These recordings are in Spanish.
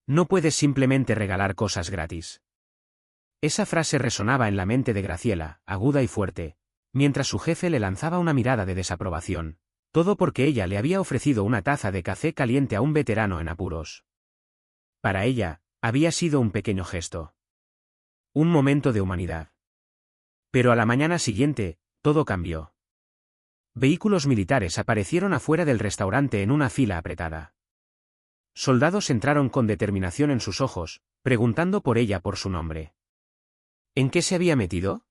No puedes simplemente regalar cosas gratis. Esa frase resonaba en la mente de Graciela, aguda y fuerte, mientras su jefe le lanzaba una mirada de desaprobación. Todo porque ella le había ofrecido una taza de café caliente a un veterano en apuros. Para ella, había sido un pequeño gesto. Un momento de humanidad. Pero a la mañana siguiente, todo cambió. Vehículos militares aparecieron afuera del restaurante en una fila apretada. Soldados entraron con determinación en sus ojos, preguntando por ella por su nombre. ¿En qué se había metido?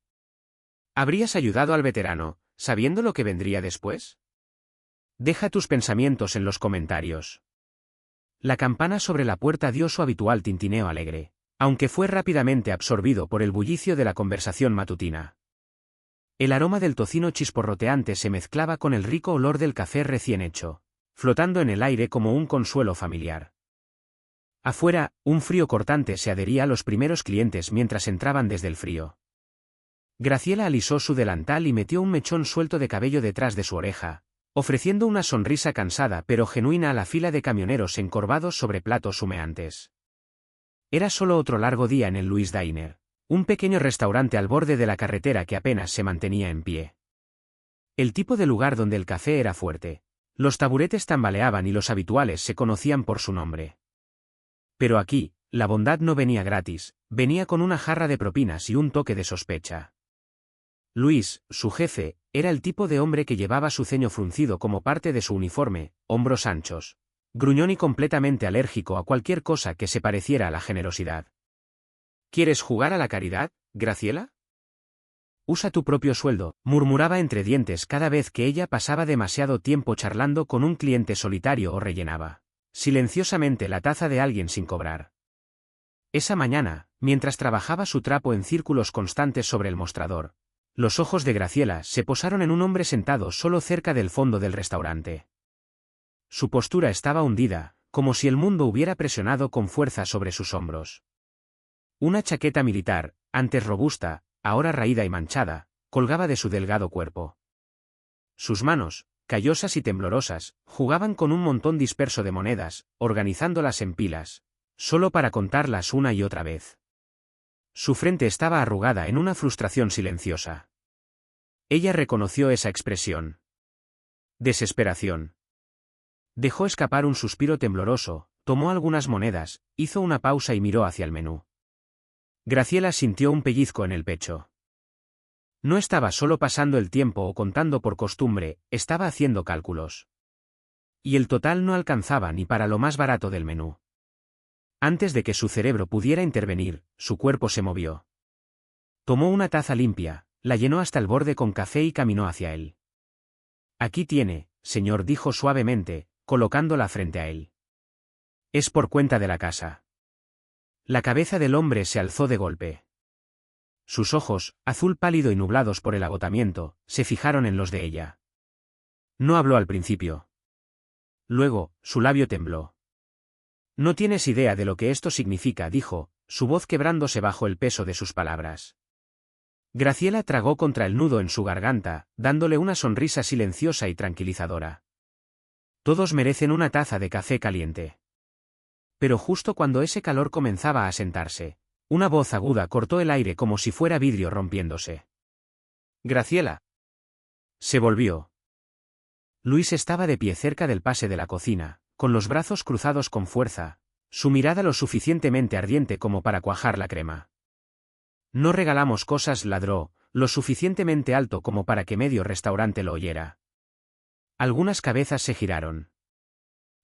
¿Habrías ayudado al veterano, sabiendo lo que vendría después? Deja tus pensamientos en los comentarios. La campana sobre la puerta dio su habitual tintineo alegre, aunque fue rápidamente absorbido por el bullicio de la conversación matutina. El aroma del tocino chisporroteante se mezclaba con el rico olor del café recién hecho, flotando en el aire como un consuelo familiar. Afuera, un frío cortante se adhería a los primeros clientes mientras entraban desde el frío. Graciela alisó su delantal y metió un mechón suelto de cabello detrás de su oreja, ofreciendo una sonrisa cansada pero genuina a la fila de camioneros encorvados sobre platos humeantes. Era solo otro largo día en el Louis Diner, un pequeño restaurante al borde de la carretera que apenas se mantenía en pie. El tipo de lugar donde el café era fuerte, los taburetes tambaleaban y los habituales se conocían por su nombre. Pero aquí, la bondad no venía gratis, venía con una jarra de propinas y un toque de sospecha. Luis, su jefe, era el tipo de hombre que llevaba su ceño fruncido como parte de su uniforme, hombros anchos, gruñón y completamente alérgico a cualquier cosa que se pareciera a la generosidad. ¿Quieres jugar a la caridad, Graciela? Usa tu propio sueldo, murmuraba entre dientes cada vez que ella pasaba demasiado tiempo charlando con un cliente solitario o rellenaba silenciosamente la taza de alguien sin cobrar. Esa mañana, mientras trabajaba su trapo en círculos constantes sobre el mostrador, los ojos de Graciela se posaron en un hombre sentado solo cerca del fondo del restaurante. Su postura estaba hundida, como si el mundo hubiera presionado con fuerza sobre sus hombros. Una chaqueta militar, antes robusta, ahora raída y manchada, colgaba de su delgado cuerpo. Sus manos, callosas y temblorosas, jugaban con un montón disperso de monedas, organizándolas en pilas, solo para contarlas una y otra vez. Su frente estaba arrugada en una frustración silenciosa. Ella reconoció esa expresión. Desesperación. Dejó escapar un suspiro tembloroso, tomó algunas monedas, hizo una pausa y miró hacia el menú. Graciela sintió un pellizco en el pecho. No estaba solo pasando el tiempo o contando por costumbre, estaba haciendo cálculos. Y el total no alcanzaba ni para lo más barato del menú. Antes de que su cerebro pudiera intervenir, su cuerpo se movió. Tomó una taza limpia, la llenó hasta el borde con café y caminó hacia él. Aquí tiene, señor, dijo suavemente, colocándola frente a él. Es por cuenta de la casa. La cabeza del hombre se alzó de golpe. Sus ojos, azul pálido y nublados por el agotamiento, se fijaron en los de ella. No habló al principio. Luego, su labio tembló. No tienes idea de lo que esto significa, dijo, su voz quebrándose bajo el peso de sus palabras. Graciela tragó contra el nudo en su garganta, dándole una sonrisa silenciosa y tranquilizadora. Todos merecen una taza de café caliente. Pero justo cuando ese calor comenzaba a asentarse, una voz aguda cortó el aire como si fuera vidrio rompiéndose. Graciela. Se volvió. Luis estaba de pie cerca del pase de la cocina, con los brazos cruzados con fuerza, su mirada lo suficientemente ardiente como para cuajar la crema. No regalamos cosas, ladró, lo suficientemente alto como para que medio restaurante lo oyera. Algunas cabezas se giraron.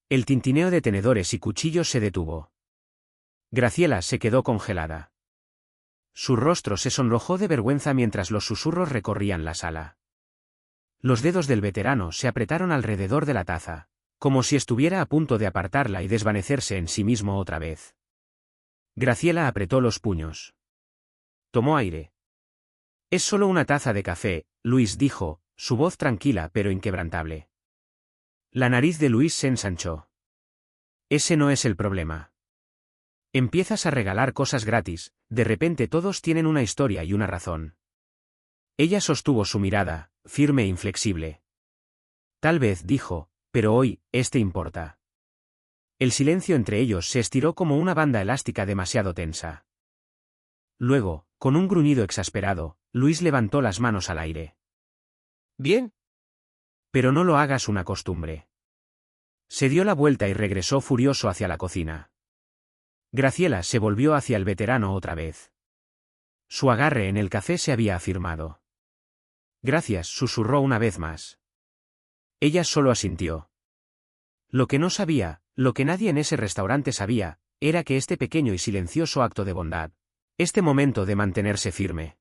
El tintineo de tenedores y cuchillos se detuvo. Graciela se quedó congelada. Su rostro se sonrojó de vergüenza mientras los susurros recorrían la sala. Los dedos del veterano se apretaron alrededor de la taza, como si estuviera a punto de apartarla y desvanecerse en sí mismo otra vez. Graciela apretó los puños. Tomó aire. Es solo una taza de café, Luis dijo, su voz tranquila pero inquebrantable. La nariz de Luis se ensanchó. Ese no es el problema. Empiezas a regalar cosas gratis, de repente todos tienen una historia y una razón. Ella sostuvo su mirada, firme e inflexible. Tal vez, dijo, pero hoy, importa. El silencio entre ellos se estiró como una banda elástica demasiado tensa. Luego, con un gruñido exasperado, Luis levantó las manos al aire. Bien. Pero no lo hagas una costumbre. Se dio la vuelta y regresó furioso hacia la cocina. Graciela se volvió hacia el veterano otra vez. Su agarre en el café se había afirmado. Gracias, susurró una vez más. Ella solo asintió. Lo que no sabía, lo que nadie en ese restaurante sabía, era que este pequeño y silencioso acto de bondad, este momento de mantenerse firme,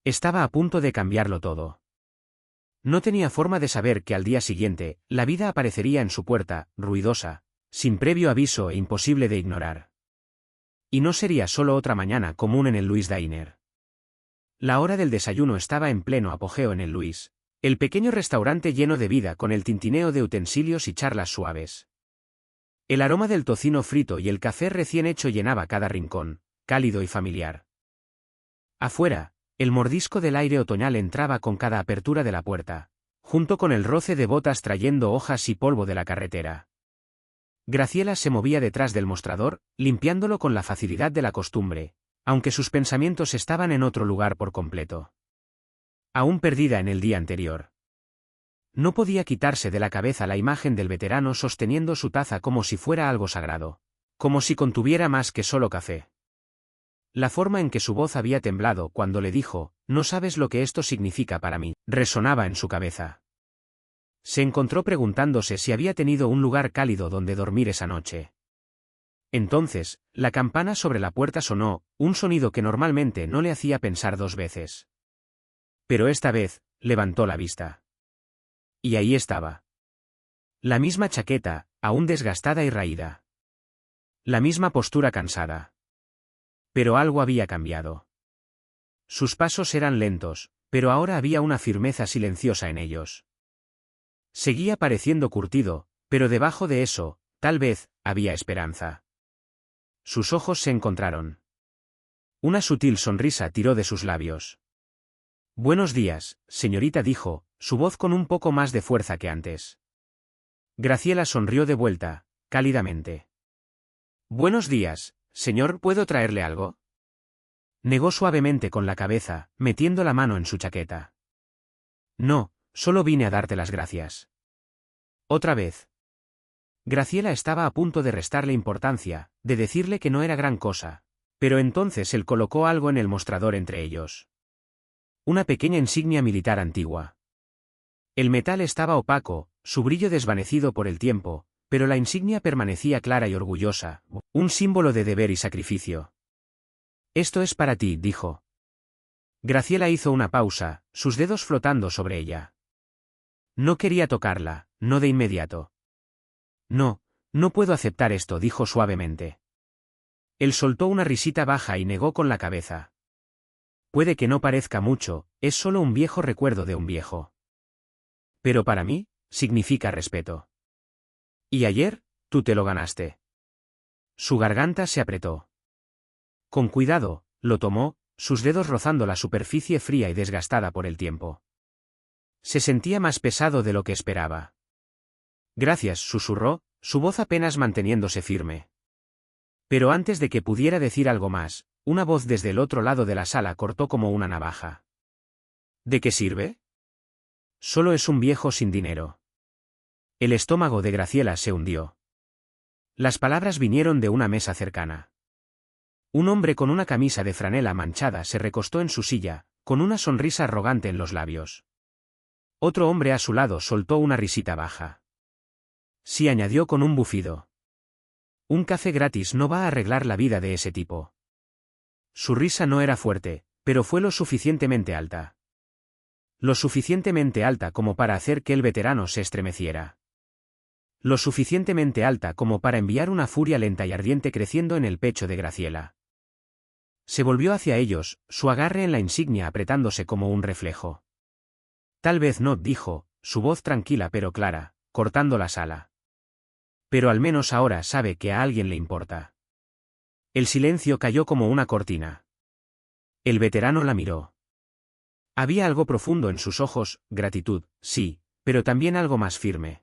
estaba a punto de cambiarlo todo. No tenía forma de saber que al día siguiente, la vida aparecería en su puerta, ruidosa, sin previo aviso e imposible de ignorar. Y no sería solo otra mañana común en el Louis Diner. La hora del desayuno estaba en pleno apogeo en el Louis, el pequeño restaurante lleno de vida con el tintineo de utensilios y charlas suaves. El aroma del tocino frito y el café recién hecho llenaba cada rincón, cálido y familiar. Afuera, el mordisco del aire otoñal entraba con cada apertura de la puerta, junto con el roce de botas trayendo hojas y polvo de la carretera. Graciela se movía detrás del mostrador, limpiándolo con la facilidad de la costumbre, aunque sus pensamientos estaban en otro lugar por completo. Aún perdida en el día anterior. No podía quitarse de la cabeza la imagen del veterano sosteniendo su taza como si fuera algo sagrado, como si contuviera más que solo café. La forma en que su voz había temblado cuando le dijo, «No sabes lo que esto significa para mí», resonaba en su cabeza. Se encontró preguntándose si había tenido un lugar cálido donde dormir esa noche. Entonces, la campana sobre la puerta sonó, un sonido que normalmente no le hacía pensar dos veces. Pero esta vez, levantó la vista. Y ahí estaba. La misma chaqueta, aún desgastada y raída. La misma postura cansada. Pero algo había cambiado. Sus pasos eran lentos, pero ahora había una firmeza silenciosa en ellos. Seguía pareciendo curtido, pero debajo de eso, tal vez, había esperanza. Sus ojos se encontraron. Una sutil sonrisa tiró de sus labios. «Buenos días, señorita», dijo, su voz con un poco más de fuerza que antes. Graciela sonrió de vuelta, cálidamente. «Buenos días, señor, ¿puedo traerle algo?». Negó suavemente con la cabeza, metiendo la mano en su chaqueta. «No, solo vine a darte las gracias». «¿Otra vez?». Graciela estaba a punto de restarle importancia, de decirle que no era gran cosa, pero entonces él colocó algo en el mostrador entre ellos. Una pequeña insignia militar antigua. El metal estaba opaco, su brillo desvanecido por el tiempo, pero la insignia permanecía clara y orgullosa, un símbolo de deber y sacrificio. «Esto es para ti», dijo. Graciela hizo una pausa, sus dedos flotando sobre ella. No quería tocarla, no de inmediato. «No, no puedo aceptar esto», dijo suavemente. Él soltó una risita baja y negó con la cabeza. «Puede que no parezca mucho, es solo un viejo recuerdo de un viejo. Pero para mí, significa respeto. Y ayer, tú te lo ganaste». Su garganta se apretó. Con cuidado, lo tomó, sus dedos rozando la superficie fría y desgastada por el tiempo. Se sentía más pesado de lo que esperaba. «Gracias», susurró, su voz apenas manteniéndose firme. Pero antes de que pudiera decir algo más, una voz desde el otro lado de la sala cortó como una navaja. «¿De qué sirve?». «Solo es un viejo sin dinero». El estómago de Graciela se hundió. Las palabras vinieron de una mesa cercana. Un hombre con una camisa de franela manchada se recostó en su silla, con una sonrisa arrogante en los labios. Otro hombre a su lado soltó una risita baja. Sí, añadió con un bufido. Un café gratis no va a arreglar la vida de ese tipo. Su risa no era fuerte, pero fue lo suficientemente alta. Lo suficientemente alta como para hacer que el veterano se estremeciera. Lo suficientemente alta como para enviar una furia lenta y ardiente creciendo en el pecho de Graciela. Se volvió hacia ellos, su agarre en la insignia apretándose como un reflejo. «Tal vez no», dijo, su voz tranquila pero clara, cortando la sala. «Pero al menos ahora sabe que a alguien le importa». El silencio cayó como una cortina. El veterano la miró. Había algo profundo en sus ojos, gratitud, sí, pero también algo más firme.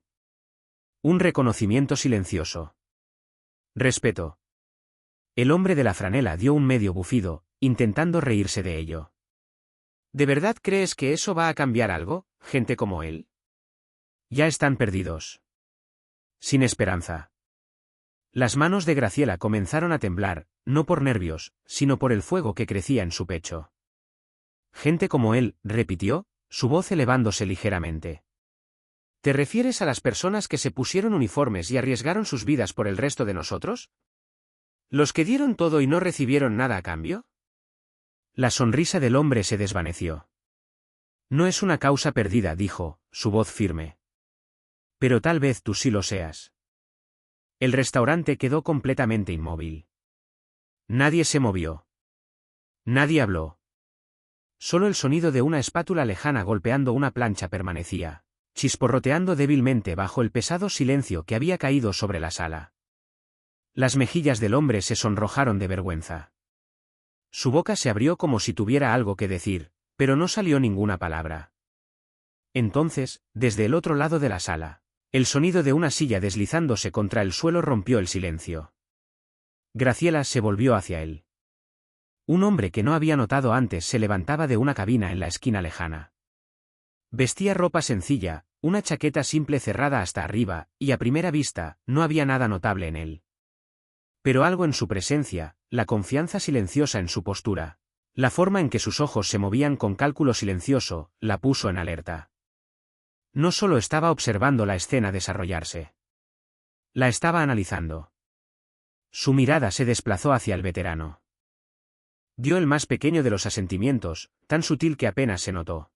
Un reconocimiento silencioso. Respeto. El hombre de la franela dio un medio bufido, intentando reírse de ello. ¿De verdad crees que eso va a cambiar algo, gente como él? Ya están perdidos. Sin esperanza. Las manos de Graciela comenzaron a temblar, no por nervios, sino por el fuego que crecía en su pecho. Gente como él, repitió, su voz elevándose ligeramente. ¿Te refieres a las personas que se pusieron uniformes y arriesgaron sus vidas por el resto de nosotros? ¿Los que dieron todo y no recibieron nada a cambio? La sonrisa del hombre se desvaneció. No es una causa perdida, dijo, su voz firme. Pero tal vez tú sí lo seas. El restaurante quedó completamente inmóvil. Nadie se movió. Nadie habló. Solo el sonido de una espátula lejana golpeando una plancha permanecía, chisporroteando débilmente bajo el pesado silencio que había caído sobre la sala. Las mejillas del hombre se sonrojaron de vergüenza. Su boca se abrió como si tuviera algo que decir, pero no salió ninguna palabra. Entonces, desde el otro lado de la sala, el sonido de una silla deslizándose contra el suelo rompió el silencio. Graciela se volvió hacia él. Un hombre que no había notado antes se levantaba de una cabina en la esquina lejana. Vestía ropa sencilla, una chaqueta simple cerrada hasta arriba, y a primera vista, no había nada notable en él. Pero algo en su presencia, la confianza silenciosa en su postura, la forma en que sus ojos se movían con cálculo silencioso, la puso en alerta. No solo estaba observando la escena desarrollarse. La estaba analizando. Su mirada se desplazó hacia el veterano. Dio el más pequeño de los asentimientos, tan sutil que apenas se notó.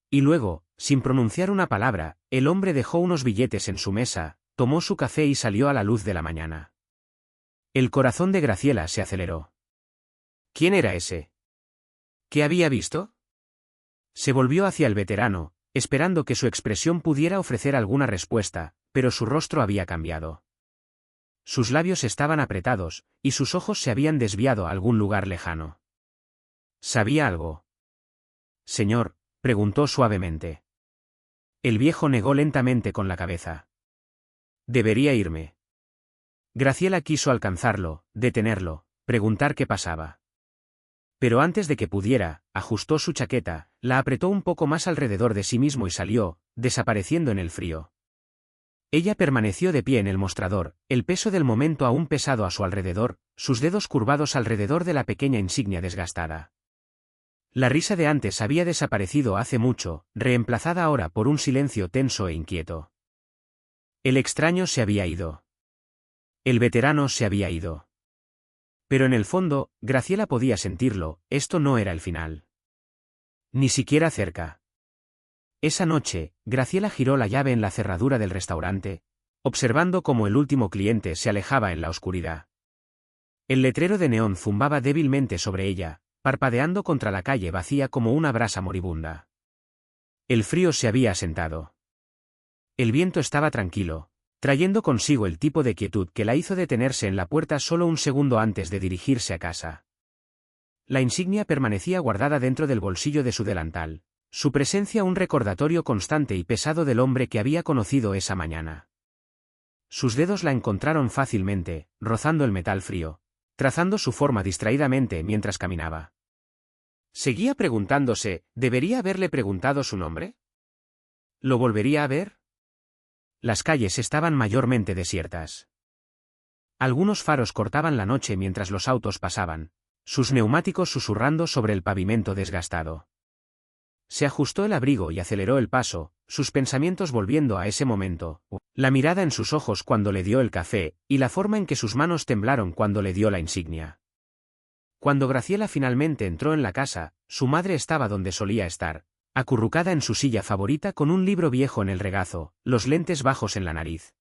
Y luego, sin pronunciar una palabra, el hombre dejó unos billetes en su mesa, tomó su café y salió a la luz de la mañana. El corazón de Graciela se aceleró. ¿Quién era ese? ¿Qué había visto? Se volvió hacia el veterano, esperando que su expresión pudiera ofrecer alguna respuesta, pero su rostro había cambiado. Sus labios estaban apretados, y sus ojos se habían desviado a algún lugar lejano. ¿Sabía algo? Señor, preguntó suavemente. El viejo negó lentamente con la cabeza. Debería irme. Graciela quiso alcanzarlo, detenerlo, preguntar qué pasaba. Pero antes de que pudiera, ajustó su chaqueta, la apretó un poco más alrededor de sí mismo y salió, desapareciendo en el frío. Ella permaneció de pie en el mostrador, el peso del momento aún pesado a su alrededor, sus dedos curvados alrededor de la pequeña insignia desgastada. La risa de antes había desaparecido hace mucho, reemplazada ahora por un silencio tenso e inquieto. El extraño se había ido. El veterano se había ido. Pero en el fondo, Graciela podía sentirlo, esto no era el final. Ni siquiera cerca. Esa noche, Graciela giró la llave en la cerradura del restaurante, observando cómo el último cliente se alejaba en la oscuridad. El letrero de neón zumbaba débilmente sobre ella, parpadeando contra la calle vacía como una brasa moribunda. El frío se había asentado. El viento estaba tranquilo, trayendo consigo el tipo de quietud que la hizo detenerse en la puerta solo un segundo antes de dirigirse a casa. La insignia permanecía guardada dentro del bolsillo de su delantal, su presencia un recordatorio constante y pesado del hombre que había conocido esa mañana. Sus dedos la encontraron fácilmente, rozando el metal frío, trazando su forma distraídamente mientras caminaba. Seguía preguntándose, ¿debería haberle preguntado su nombre? ¿Lo volvería a ver? Las calles estaban mayormente desiertas. Algunos faros cortaban la noche mientras los autos pasaban, sus neumáticos susurrando sobre el pavimento desgastado. Se ajustó el abrigo y aceleró el paso, sus pensamientos volviendo a ese momento, la mirada en sus ojos cuando le dio el café, y la forma en que sus manos temblaron cuando le dio la insignia. Cuando Graciela finalmente entró en la casa, su madre estaba donde solía estar, acurrucada en su silla favorita con un libro viejo en el regazo, los lentes bajos en la nariz.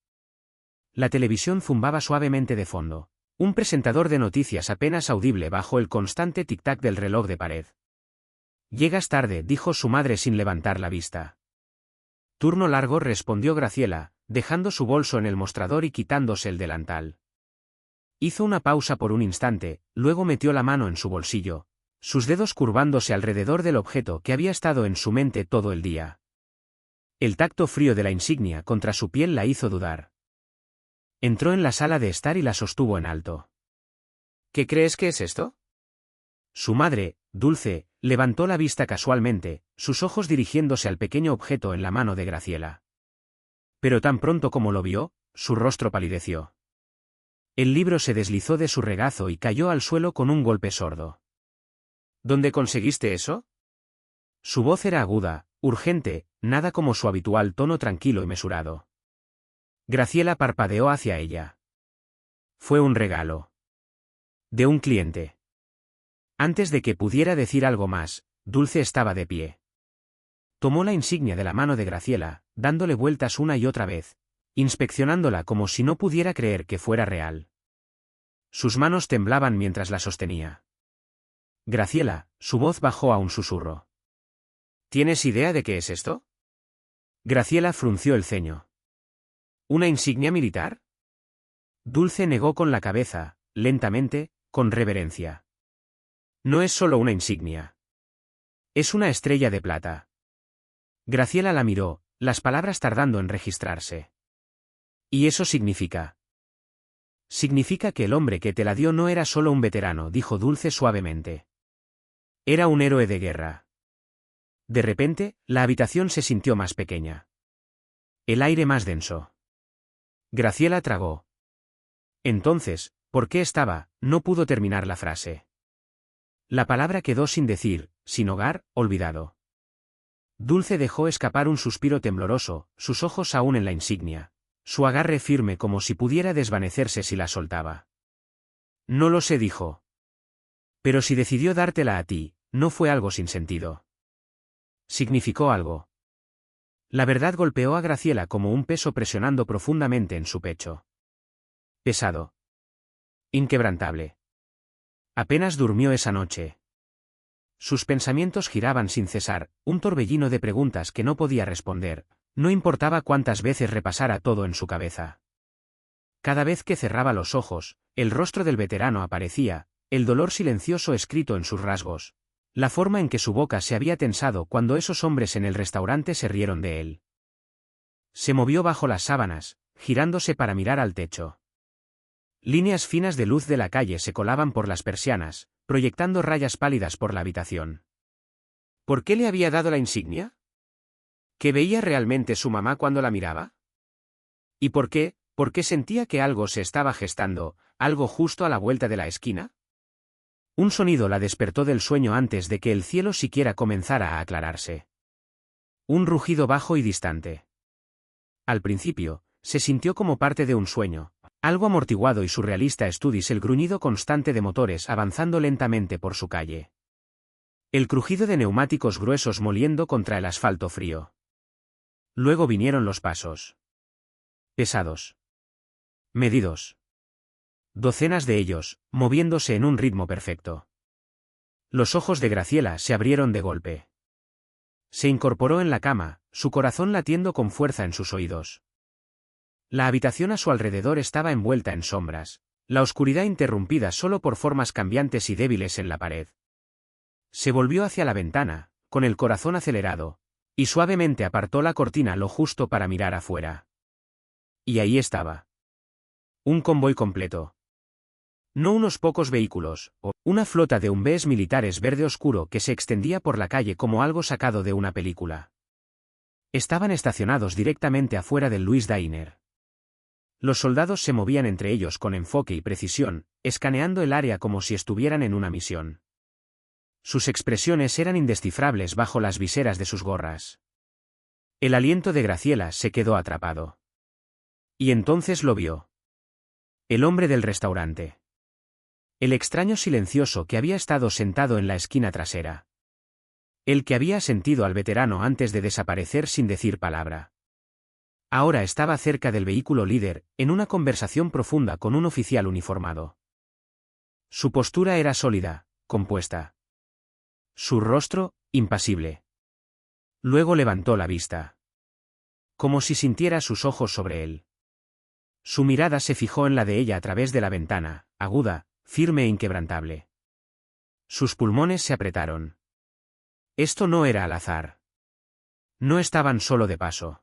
La televisión zumbaba suavemente de fondo, un presentador de noticias apenas audible bajo el constante tic-tac del reloj de pared. «Llegas tarde», dijo su madre sin levantar la vista. «Turno largo», respondió Graciela, dejando su bolso en el mostrador y quitándose el delantal. Hizo una pausa por un instante, luego metió la mano en su bolsillo, sus dedos curvándose alrededor del objeto que había estado en su mente todo el día. El tacto frío de la insignia contra su piel la hizo dudar. Entró en la sala de estar y la sostuvo en alto. ¿Qué crees que es esto? Su madre, Dulce, levantó la vista casualmente, sus ojos dirigiéndose al pequeño objeto en la mano de Graciela. Pero tan pronto como lo vio, su rostro palideció. El libro se deslizó de su regazo y cayó al suelo con un golpe sordo. ¿Dónde conseguiste eso? Su voz era aguda, urgente, nada como su habitual tono tranquilo y mesurado. Graciela parpadeó hacia ella. Fue un regalo. De un cliente. Antes de que pudiera decir algo más, Dulce estaba de pie. Tomó la insignia de la mano de Graciela, dándole vueltas una y otra vez, inspeccionándola como si no pudiera creer que fuera real. Sus manos temblaban mientras la sostenía. Graciela, su voz bajó a un susurro. ¿Tienes idea de qué es esto? Graciela frunció el ceño. ¿Una insignia militar? Dulce negó con la cabeza, lentamente, con reverencia. No es solo una insignia. Es una estrella de plata. Graciela la miró, las palabras tardando en registrarse. ¿Y eso significa? Significa que el hombre que te la dio no era solo un veterano, dijo Dulce suavemente. Era un héroe de guerra. De repente, la habitación se sintió más pequeña. El aire más denso. Graciela tragó. Entonces, ¿por qué estaba? No pudo terminar la frase. La palabra quedó sin decir, sin hogar, olvidado. Dulce dejó escapar un suspiro tembloroso, sus ojos aún en la insignia, su agarre firme como si pudiera desvanecerse si la soltaba. No lo sé, dijo. Pero si decidió dártela a ti, no fue algo sin sentido. Significó algo. La verdad golpeó a Graciela como un peso presionando profundamente en su pecho. Pesado. Inquebrantable. Apenas durmió esa noche. Sus pensamientos giraban sin cesar, un torbellino de preguntas que no podía responder, no importaba cuántas veces repasara todo en su cabeza. Cada vez que cerraba los ojos, el rostro del veterano aparecía, el dolor silencioso escrito en sus rasgos, la forma en que su boca se había tensado cuando esos hombres en el restaurante se rieron de él. Se movió bajo las sábanas, girándose para mirar al techo. Líneas finas de luz de la calle se colaban por las persianas, proyectando rayas pálidas por la habitación. ¿Por qué le había dado la insignia? ¿Qué veía realmente su mamá cuando la miraba? ¿Y por qué? ¿Por qué sentía que algo se estaba gestando, algo justo a la vuelta de la esquina? Un sonido la despertó del sueño antes de que el cielo siquiera comenzara a aclararse. Un rugido bajo y distante. Al principio, se sintió como parte de un sueño, algo amortiguado y surrealista. Estudis el gruñido constante de motores avanzando lentamente por su calle. El crujido de neumáticos gruesos moliendo contra el asfalto frío. Luego vinieron los pasos. Pesados. Medidos. Docenas de ellos, moviéndose en un ritmo perfecto. Los ojos de Graciela se abrieron de golpe. Se incorporó en la cama, su corazón latiendo con fuerza en sus oídos. La habitación a su alrededor estaba envuelta en sombras, la oscuridad interrumpida solo por formas cambiantes y débiles en la pared. Se volvió hacia la ventana, con el corazón acelerado, y suavemente apartó la cortina lo justo para mirar afuera. Y ahí estaba. Un convoy completo. No unos pocos vehículos, o una flota de Humvees militares verde oscuro que se extendía por la calle como algo sacado de una película. Estaban estacionados directamente afuera del Louis Diner. Los soldados se movían entre ellos con enfoque y precisión, escaneando el área como si estuvieran en una misión. Sus expresiones eran indescifrables bajo las viseras de sus gorras. El aliento de Graciela se quedó atrapado. Y entonces lo vio. El hombre del restaurante. El extraño silencioso que había estado sentado en la esquina trasera. El que había sentido al veterano antes de desaparecer sin decir palabra. Ahora estaba cerca del vehículo líder, en una conversación profunda con un oficial uniformado. Su postura era sólida, compuesta. Su rostro, impasible. Luego levantó la vista. Como si sintiera sus ojos sobre él. Su mirada se fijó en la de ella a través de la ventana, aguda, firme e inquebrantable. Sus pulmones se apretaron. Esto no era al azar. No estaban solo de paso.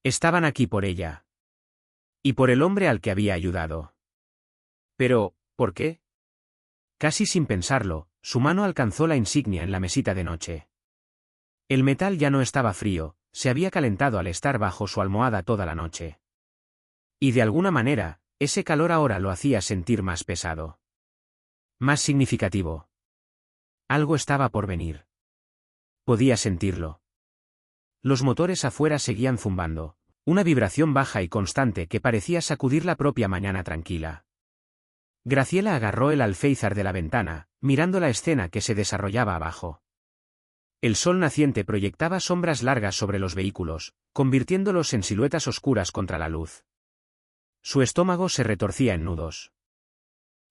Estaban aquí por ella. Y por el hombre al que había ayudado. Pero, ¿por qué? Casi sin pensarlo, su mano alcanzó la insignia en la mesita de noche. El metal ya no estaba frío, se había calentado al estar bajo su almohada toda la noche. Y de alguna manera, ese calor ahora lo hacía sentir más pesado. Más significativo. Algo estaba por venir. Podía sentirlo. Los motores afuera seguían zumbando, una vibración baja y constante que parecía sacudir la propia mañana tranquila. Graciela agarró el alféizar de la ventana, mirando la escena que se desarrollaba abajo. El sol naciente proyectaba sombras largas sobre los vehículos, convirtiéndolos en siluetas oscuras contra la luz. Su estómago se retorcía en nudos.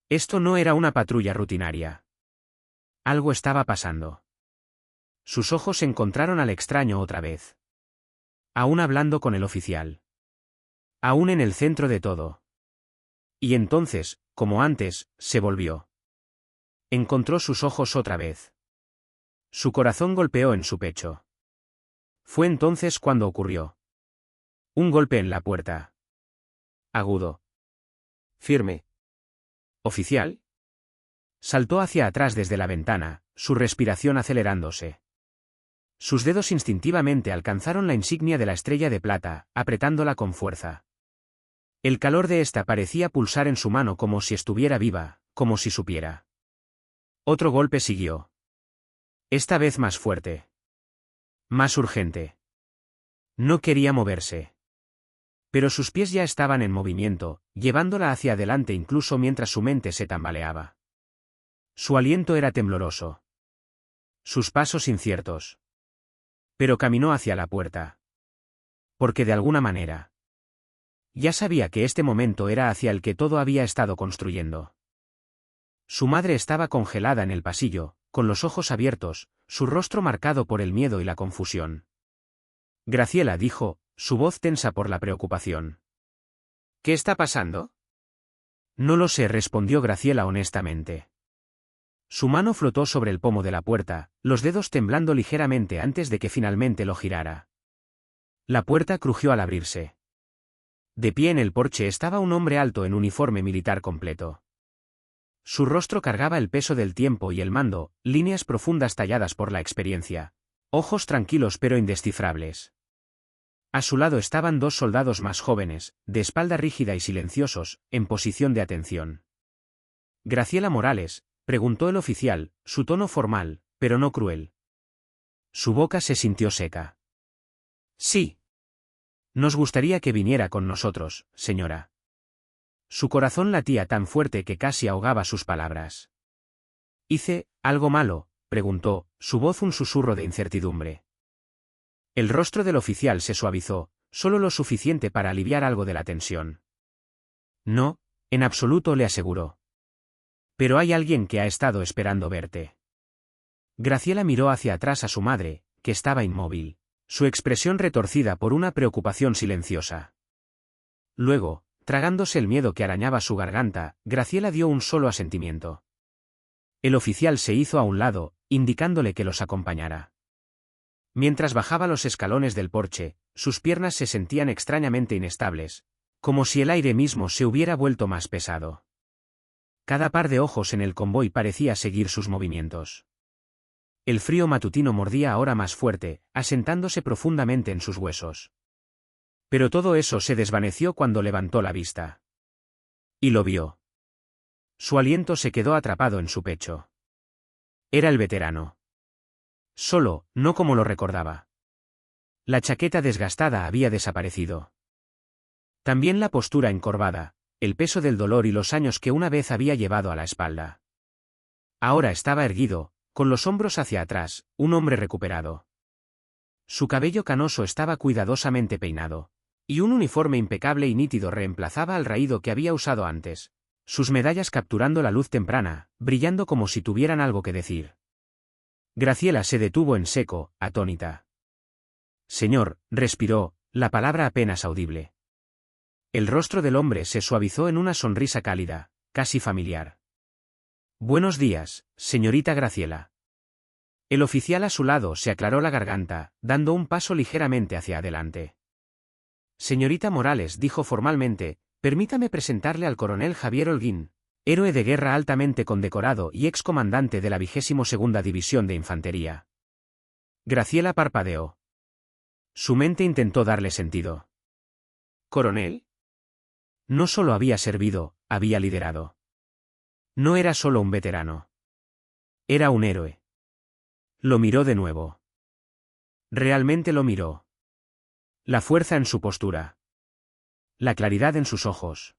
Esto no era una patrulla rutinaria. Algo estaba pasando. Sus ojos encontraron al extraño otra vez. Aún hablando con el oficial. Aún en el centro de todo. Y entonces, como antes, se volvió. Encontró sus ojos otra vez. Su corazón golpeó en su pecho. Fue entonces cuando ocurrió. Un golpe en la puerta. Agudo. Firme. ¿Oficial? Saltó hacia atrás desde la ventana, su respiración acelerándose. Sus dedos instintivamente alcanzaron la insignia de la estrella de plata, apretándola con fuerza. El calor de esta parecía pulsar en su mano como si estuviera viva, como si supiera. Otro golpe siguió. Esta vez más fuerte. Más urgente. No quería moverse. Pero sus pies ya estaban en movimiento, llevándola hacia adelante incluso mientras su mente se tambaleaba. Su aliento era tembloroso. Sus pasos inciertos. Pero caminó hacia la puerta. Porque de alguna manera. Ya sabía que este momento era hacia el que todo había estado construyendo. Su madre estaba congelada en el pasillo, con los ojos abiertos, su rostro marcado por el miedo y la confusión. Graciela dijo, su voz tensa por la preocupación. ¿Qué está pasando? No lo sé, respondió Graciela honestamente. Su mano flotó sobre el pomo de la puerta, los dedos temblando ligeramente antes de que finalmente lo girara. La puerta crujió al abrirse. De pie en el porche estaba un hombre alto en uniforme militar completo. Su rostro cargaba el peso del tiempo y el mando, líneas profundas talladas por la experiencia. Ojos tranquilos pero indescifrables. A su lado estaban dos soldados más jóvenes, de espalda rígida y silenciosos, en posición de atención. Graciela Morales, preguntó el oficial, su tono formal, pero no cruel. Su boca se sintió seca. Sí. Nos gustaría que viniera con nosotros, señora. Su corazón latía tan fuerte que casi ahogaba sus palabras. ¿Hice algo malo?, preguntó, su voz un susurro de incertidumbre. El rostro del oficial se suavizó, solo lo suficiente para aliviar algo de la tensión. No, en absoluto, le aseguró. Pero hay alguien que ha estado esperando verte. Graciela miró hacia atrás a su madre, que estaba inmóvil, su expresión retorcida por una preocupación silenciosa. Luego, tragándose el miedo que arañaba su garganta, Graciela dio un solo asentimiento. El oficial se hizo a un lado, indicándole que los acompañara. Mientras bajaba los escalones del porche, sus piernas se sentían extrañamente inestables, como si el aire mismo se hubiera vuelto más pesado. Cada par de ojos en el convoy parecía seguir sus movimientos. El frío matutino mordía ahora más fuerte, asentándose profundamente en sus huesos. Pero todo eso se desvaneció cuando levantó la vista. Y lo vio. Su aliento se quedó atrapado en su pecho. Era el veterano. Solo, no como lo recordaba. La chaqueta desgastada había desaparecido. También la postura encorvada, el peso del dolor y los años que una vez había llevado a la espalda. Ahora estaba erguido, con los hombros hacia atrás, un hombre recuperado. Su cabello canoso estaba cuidadosamente peinado, y un uniforme impecable y nítido reemplazaba al raído que había usado antes, sus medallas capturando la luz temprana, brillando como si tuvieran algo que decir. Graciela se detuvo en seco, atónita. Señor, respiró, la palabra apenas audible. El rostro del hombre se suavizó en una sonrisa cálida, casi familiar. Buenos días, señorita Graciela. El oficial a su lado se aclaró la garganta, dando un paso ligeramente hacia adelante. Señorita Morales, dijo formalmente, permítame presentarle al coronel Javier Holguín, héroe de guerra altamente condecorado y excomandante de la 22ª División de Infantería. Graciela parpadeó. Su mente intentó darle sentido. ¿Coronel? No solo había servido, había liderado. No era solo un veterano. Era un héroe. Lo miró de nuevo. Realmente lo miró. La fuerza en su postura. La claridad en sus ojos.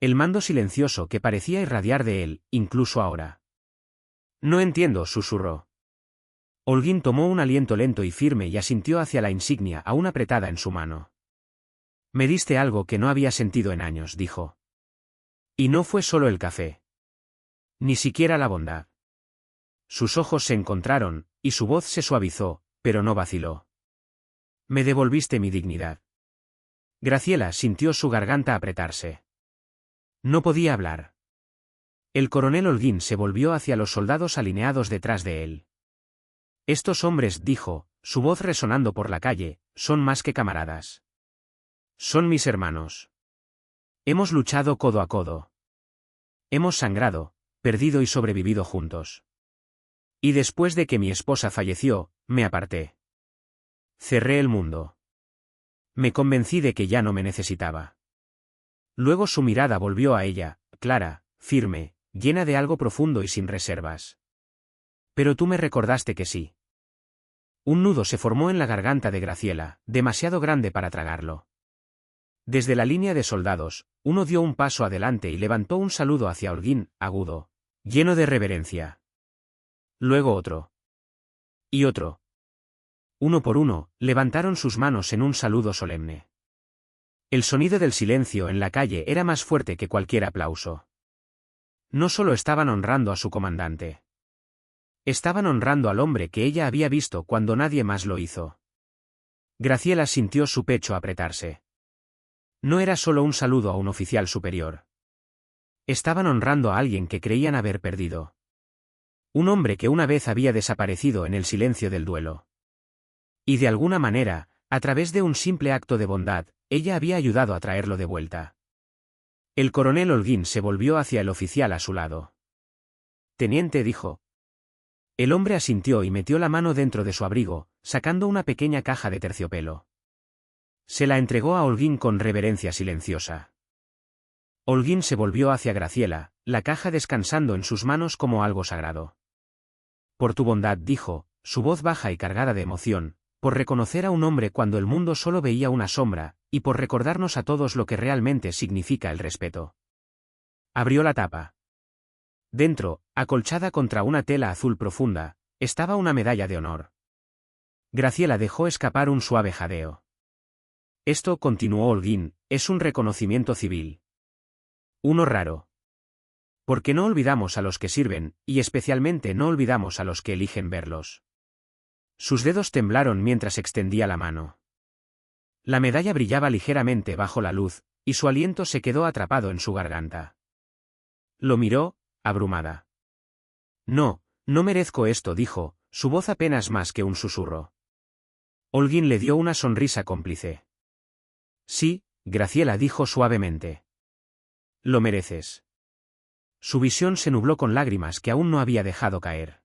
El mando silencioso que parecía irradiar de él, incluso ahora. No entiendo, susurró. Holguín tomó un aliento lento y firme y asintió hacia la insignia aún apretada en su mano. Me diste algo que no había sentido en años, dijo. Y no fue solo el café. Ni siquiera la bondad. Sus ojos se encontraron, y su voz se suavizó, pero no vaciló. Me devolviste mi dignidad. Graciela sintió su garganta apretarse. No podía hablar. El coronel Holguín se volvió hacia los soldados alineados detrás de él. Estos hombres, dijo, su voz resonando por la calle, son más que camaradas. Son mis hermanos. Hemos luchado codo a codo. Hemos sangrado, perdido y sobrevivido juntos. Y después de que mi esposa falleció, me aparté. Cerré el mundo. Me convencí de que ya no me necesitaba. Luego su mirada volvió a ella, clara, firme, llena de algo profundo y sin reservas. Pero tú me recordaste que sí. Un nudo se formó en la garganta de Graciela, demasiado grande para tragarlo. Desde la línea de soldados, uno dio un paso adelante y levantó un saludo hacia Holguín, agudo, lleno de reverencia. Luego otro. Y otro. Uno por uno, levantaron sus manos en un saludo solemne. El sonido del silencio en la calle era más fuerte que cualquier aplauso. No solo estaban honrando a su comandante. Estaban honrando al hombre que ella había visto cuando nadie más lo hizo. Graciela sintió su pecho apretarse. No era solo un saludo a un oficial superior. Estaban honrando a alguien que creían haber perdido. Un hombre que una vez había desaparecido en el silencio del duelo. Y de alguna manera, a través de un simple acto de bondad, ella había ayudado a traerlo de vuelta. El coronel Holguín se volvió hacia el oficial a su lado. Teniente, dijo. El hombre asintió y metió la mano dentro de su abrigo, sacando una pequeña caja de terciopelo. Se la entregó a Holguín con reverencia silenciosa. Holguín se volvió hacia Graciela, la caja descansando en sus manos como algo sagrado. Por tu bondad, dijo, su voz baja y cargada de emoción, por reconocer a un hombre cuando el mundo solo veía una sombra, y por recordarnos a todos lo que realmente significa el respeto. Abrió la tapa. Dentro, acolchada contra una tela azul profunda, estaba una medalla de honor. Graciela dejó escapar un suave jadeo. Esto, continuó Holguín, es un reconocimiento civil. Uno raro. Porque no olvidamos a los que sirven, y especialmente no olvidamos a los que eligen verlos. Sus dedos temblaron mientras extendía la mano. La medalla brillaba ligeramente bajo la luz, y su aliento se quedó atrapado en su garganta. Lo miró, abrumada. No, no merezco esto, dijo, su voz apenas más que un susurro. Holguín le dio una sonrisa cómplice. Sí, Graciela dijo suavemente. Lo mereces. Su visión se nubló con lágrimas que aún no había dejado caer.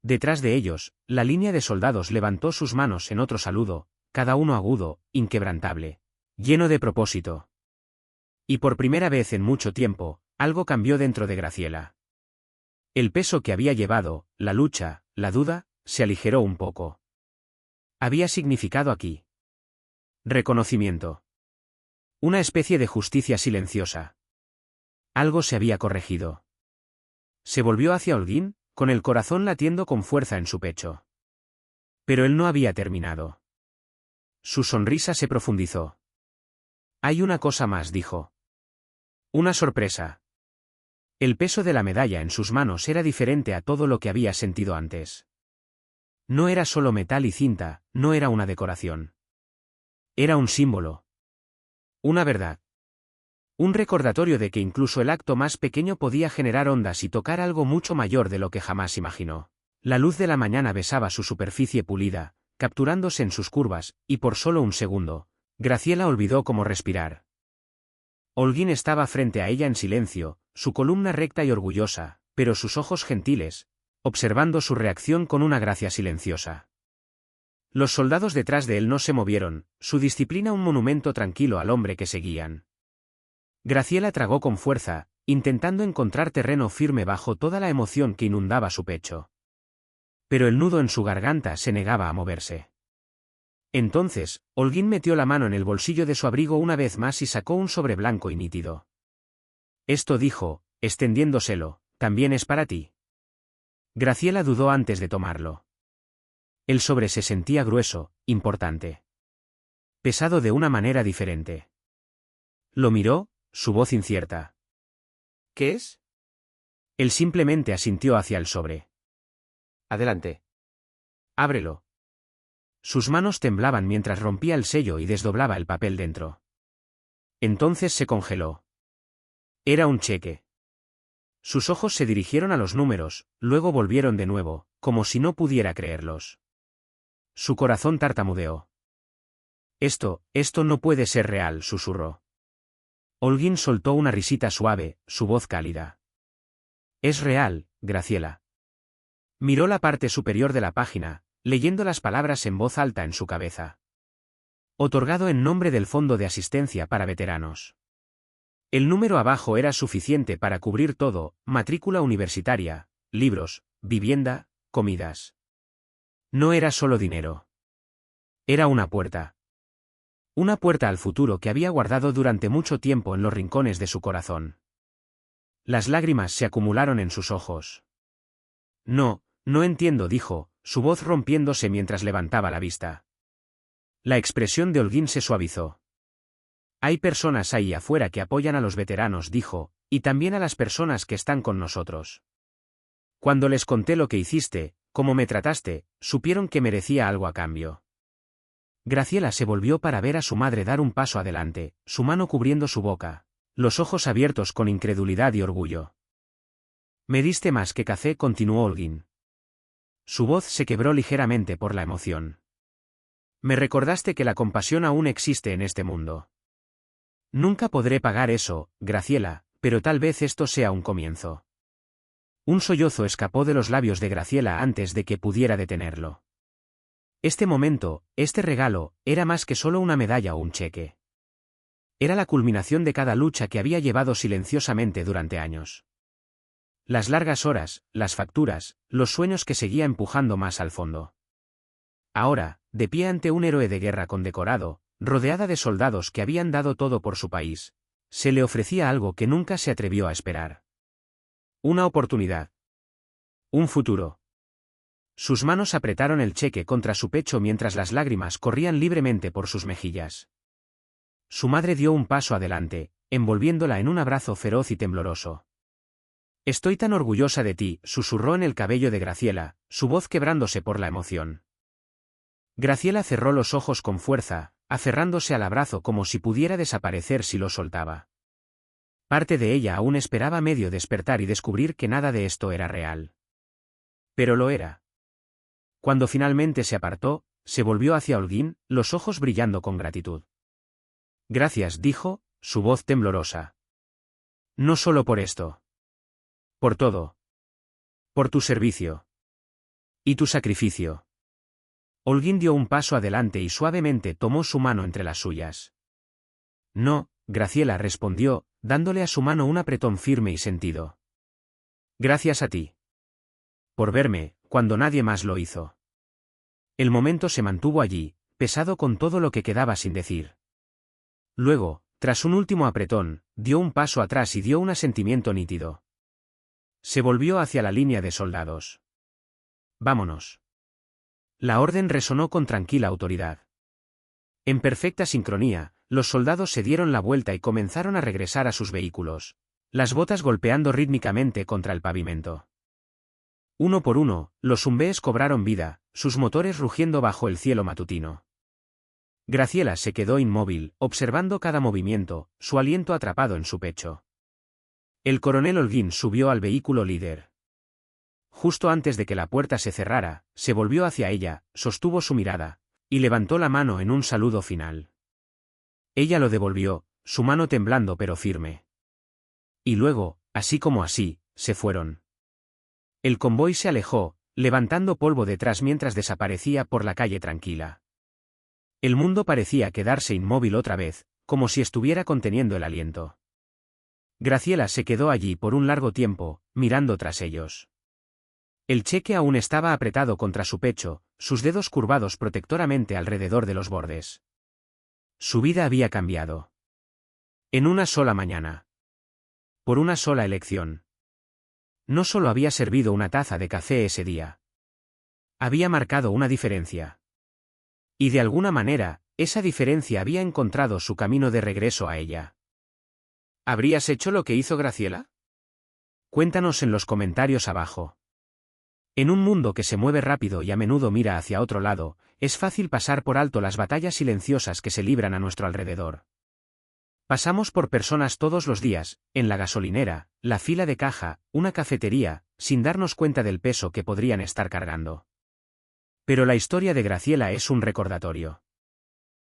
Detrás de ellos, la línea de soldados levantó sus manos en otro saludo, cada uno agudo, inquebrantable, lleno de propósito. Y por primera vez en mucho tiempo, algo cambió dentro de Graciela. El peso que había llevado, la lucha, la duda, se aligeró un poco. Había significado aquí. Reconocimiento. Una especie de justicia silenciosa. Algo se había corregido. Se volvió hacia Holguín, con el corazón latiendo con fuerza en su pecho. Pero él no había terminado. Su sonrisa se profundizó. Hay una cosa más, dijo. Una sorpresa. El peso de la medalla en sus manos era diferente a todo lo que había sentido antes. No era solo metal y cinta, no era una decoración. Era un símbolo. Una verdad. Un recordatorio de que incluso el acto más pequeño podía generar ondas y tocar algo mucho mayor de lo que jamás imaginó. La luz de la mañana besaba su superficie pulida, capturándose en sus curvas, y por solo un segundo, Graciela olvidó cómo respirar. Holguín estaba frente a ella en silencio, su columna recta y orgullosa, pero sus ojos gentiles, observando su reacción con una gracia silenciosa. Los soldados detrás de él no se movieron, su disciplina un monumento tranquilo al hombre que seguían. Graciela tragó con fuerza, intentando encontrar terreno firme bajo toda la emoción que inundaba su pecho. Pero el nudo en su garganta se negaba a moverse. Entonces, Holguín metió la mano en el bolsillo de su abrigo una vez más y sacó un sobre blanco y nítido. Esto dijo, extendiéndoselo, también es para ti. Graciela dudó antes de tomarlo. El sobre se sentía grueso, importante. Pesado de una manera diferente. Lo miró, su voz incierta. ¿Qué es? Él simplemente asintió hacia el sobre. Adelante. Ábrelo. Sus manos temblaban mientras rompía el sello y desdoblaba el papel dentro. Entonces se congeló. Era un cheque. Sus ojos se dirigieron a los números, luego volvieron de nuevo, como si no pudiera creerlos. Su corazón tartamudeó. Esto no puede ser real, susurró. Holguín soltó una risita suave, su voz cálida. Es real, Graciela. Miró la parte superior de la página, leyendo las palabras en voz alta en su cabeza. Otorgado en nombre del Fondo de Asistencia para Veteranos. El número abajo era suficiente para cubrir todo: matrícula universitaria, libros, vivienda, comidas. No era solo dinero. Era una puerta. Una puerta al futuro que había guardado durante mucho tiempo en los rincones de su corazón. Las lágrimas se acumularon en sus ojos. No entiendo, dijo, su voz rompiéndose mientras levantaba la vista. La expresión de Holguín se suavizó. Hay personas ahí afuera que apoyan a los veteranos, dijo, y también a las personas que están con nosotros. Cuando les conté lo que hiciste, cómo me trataste, supieron que merecía algo a cambio. Graciela se volvió para ver a su madre dar un paso adelante, su mano cubriendo su boca, los ojos abiertos con incredulidad y orgullo. Me diste más que café, continuó Holguín. Su voz se quebró ligeramente por la emoción. Me recordaste que la compasión aún existe en este mundo. Nunca podré pagar eso, Graciela, pero tal vez esto sea un comienzo. Un sollozo escapó de los labios de Graciela antes de que pudiera detenerlo. Este momento, este regalo, era más que solo una medalla o un cheque. Era la culminación de cada lucha que había llevado silenciosamente durante años. Las largas horas, las facturas, los sueños que seguía empujando más al fondo. Ahora, de pie ante un héroe de guerra condecorado, rodeada de soldados que habían dado todo por su país, se le ofrecía algo que nunca se atrevió a esperar. Una oportunidad. Un futuro. Sus manos apretaron el cheque contra su pecho mientras las lágrimas corrían libremente por sus mejillas. Su madre dio un paso adelante, envolviéndola en un abrazo feroz y tembloroso. Estoy tan orgullosa de ti, susurró en el cabello de Graciela, su voz quebrándose por la emoción. Graciela cerró los ojos con fuerza, aferrándose al abrazo como si pudiera desaparecer si lo soltaba. Parte de ella aún esperaba medio despertar y descubrir que nada de esto era real. Pero lo era. Cuando finalmente se apartó, se volvió hacia Holguín, los ojos brillando con gratitud. Gracias, dijo, su voz temblorosa. No solo por esto. Por todo. Por tu servicio. Y tu sacrificio. Holguín dio un paso adelante y suavemente tomó su mano entre las suyas. No, Graciela respondió, dándole a su mano un apretón firme y sentido. Gracias a ti. Por verme, cuando nadie más lo hizo. El momento se mantuvo allí, pesado con todo lo que quedaba sin decir. Luego, tras un último apretón, dio un paso atrás y dio un asentimiento nítido. Se volvió hacia la línea de soldados. Vámonos. La orden resonó con tranquila autoridad. En perfecta sincronía, los soldados se dieron la vuelta y comenzaron a regresar a sus vehículos, las botas golpeando rítmicamente contra el pavimento. Uno por uno, los Humvees cobraron vida, sus motores rugiendo bajo el cielo matutino. Graciela se quedó inmóvil, observando cada movimiento, su aliento atrapado en su pecho. El coronel Holguín subió al vehículo líder. Justo antes de que la puerta se cerrara, se volvió hacia ella, sostuvo su mirada, y levantó la mano en un saludo final. Ella lo devolvió, su mano temblando pero firme. Y luego, así como así, se fueron. El convoy se alejó, levantando polvo detrás mientras desaparecía por la calle tranquila. El mundo parecía quedarse inmóvil otra vez, como si estuviera conteniendo el aliento. Graciela se quedó allí por un largo tiempo, mirando tras ellos. El cheque aún estaba apretado contra su pecho, sus dedos curvados protectoramente alrededor de los bordes. Su vida había cambiado. En una sola mañana. Por una sola elección. No solo había servido una taza de café ese día. Había marcado una diferencia. Y de alguna manera, esa diferencia había encontrado su camino de regreso a ella. ¿Habrías hecho lo que hizo Graciela? Cuéntanos en los comentarios abajo. En un mundo que se mueve rápido y a menudo mira hacia otro lado, es fácil pasar por alto las batallas silenciosas que se libran a nuestro alrededor. Pasamos por personas todos los días, en la gasolinera, la fila de caja, una cafetería, sin darnos cuenta del peso que podrían estar cargando. Pero la historia de Graciela es un recordatorio.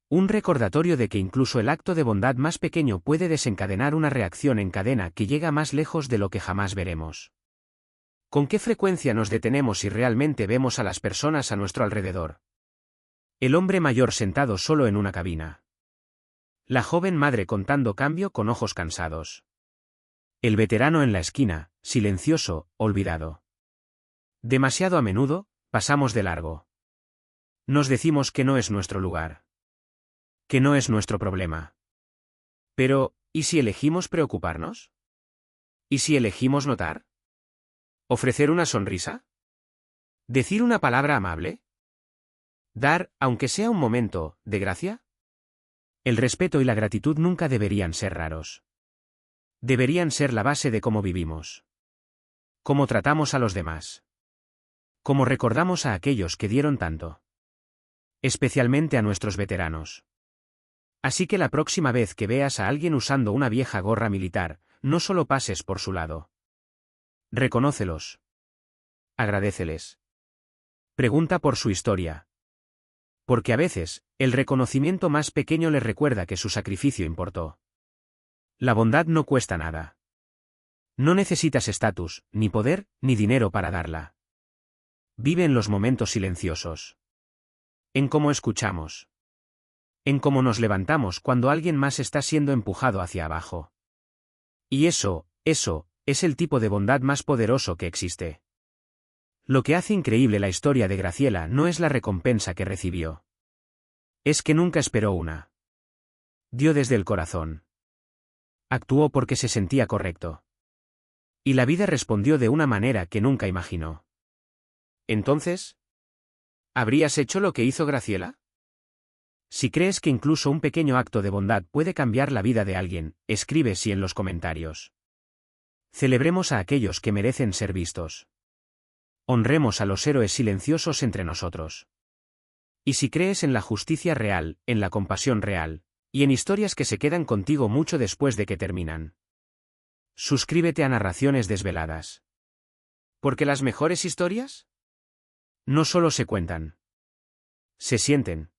Un recordatorio de que incluso el acto de bondad más pequeño puede desencadenar una reacción en cadena que llega más lejos de lo que jamás veremos. ¿Con qué frecuencia nos detenemos y realmente vemos a las personas a nuestro alrededor? El hombre mayor sentado solo en una cabina. La joven madre contando cambio con ojos cansados. El veterano en la esquina, silencioso, olvidado. Demasiado a menudo, pasamos de largo. Nos decimos que no es nuestro lugar. Que no es nuestro problema. Pero, ¿y si elegimos preocuparnos? ¿Y si elegimos notar? ¿Ofrecer una sonrisa? ¿Decir una palabra amable? ¿Dar, aunque sea un momento, de gracia? El respeto y la gratitud nunca deberían ser raros. Deberían ser la base de cómo vivimos. Cómo tratamos a los demás. Cómo recordamos a aquellos que dieron tanto. Especialmente a nuestros veteranos. Así que la próxima vez que veas a alguien usando una vieja gorra militar, no solo pases por su lado. Reconócelos. Agradéceles. Pregunta por su historia. Porque a veces, el reconocimiento más pequeño les recuerda que su sacrificio importó. La bondad no cuesta nada. No necesitas estatus, ni poder, ni dinero para darla. Vive en los momentos silenciosos. En cómo escuchamos. En cómo nos levantamos cuando alguien más está siendo empujado hacia abajo. Y eso, es el tipo de bondad más poderoso que existe. Lo que hace increíble la historia de Graciela no es la recompensa que recibió. Es que nunca esperó una. Dio desde el corazón. Actuó porque se sentía correcto. Y la vida respondió de una manera que nunca imaginó. Entonces, ¿habrías hecho lo que hizo Graciela? Si crees que incluso un pequeño acto de bondad puede cambiar la vida de alguien, escribe sí en los comentarios. Celebremos a aquellos que merecen ser vistos. Honremos a los héroes silenciosos entre nosotros. Y si crees en la justicia real, en la compasión real, y en historias que se quedan contigo mucho después de que terminan. Suscríbete a Narraciones Desveladas. Porque las mejores historias no solo se cuentan, se sienten.